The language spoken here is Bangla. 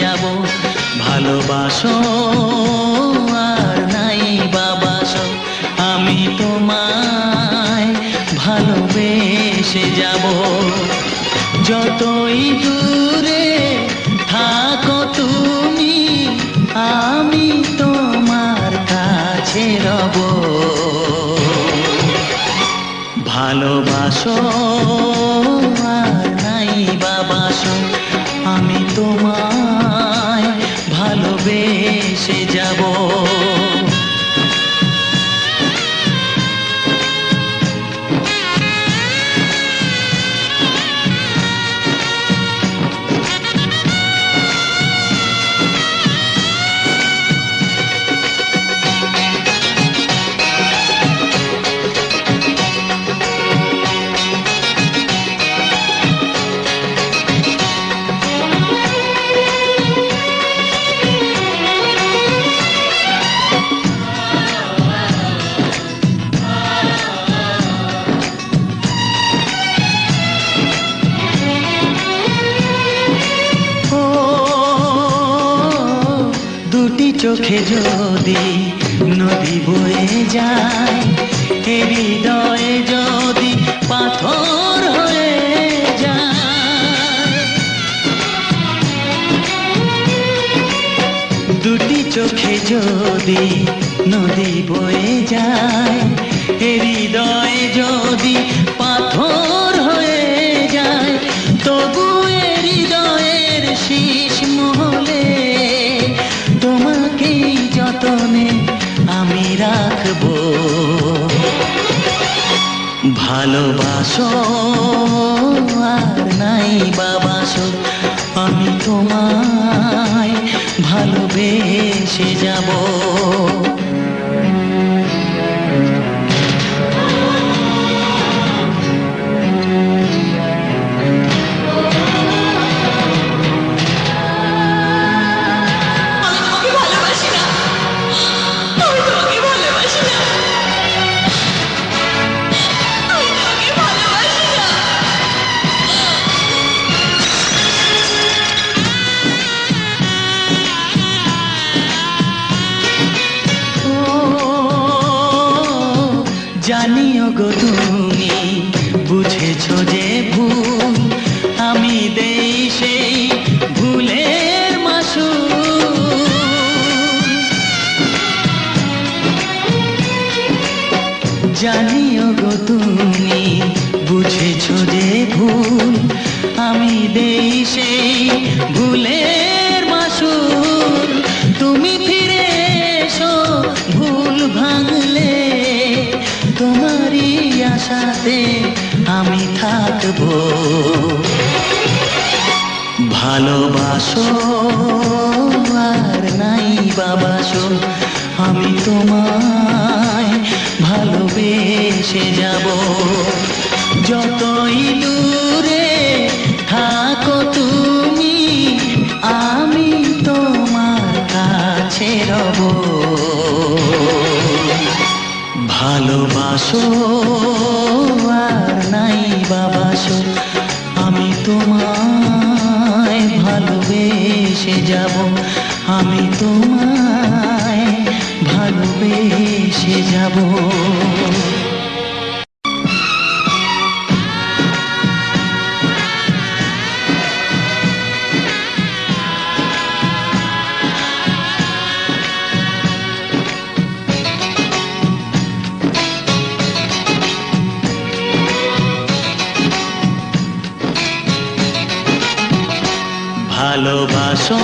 যাব। ভালোবাসো আর নাই বাবাসো, আমি তোমায় ভালোবেসে যাব। যতই দূরে থাকো তুমি, আমি তোমার কাছে রব। ভালোবাসো আর নাই বাবাসো, আমি তোমায় ভালোবেসে যাব। দুটি চোখে যদি নদী বয়ে যায়, হৃদয়ে যদি পাথর হয়ে যায়। দুটি চোখে যদি নদী বয়ে যায়, হৃদয়ে যদি পাথর হয়ে যায়, তবু হৃদয়ের শীষ মহলে তোমাকেই যতনে আমি রাখবো। ভালোবাসো আর নাই বাবাসো, আমি তোমায় ভালোবেসে যাব। জানিও গো তুমি বুঝেছো যে ভুল, আমি দেই সেই ভুলের মাসুল। জানিও গো তুমি বুঝেছো যে ভুল, আমি দেই সেই ভুলের মাসুল। তুমি ফিরে এসো ভুল ভাঙলে, তোমারই আশাতে আমি থাকবো। ভালোবাসো আর নাই বাবাসো, আমি তোমায় ভালোবেসে যাব। যতই দূরে থাকো তুমি, আমি তোমার কাছে রব। ভালোবাসো আর নাই বাবাসো, আমি তোমায় ভালোবেসে যাব। আমি তোমায় ভালোবেসে যাব। ভালোবাসো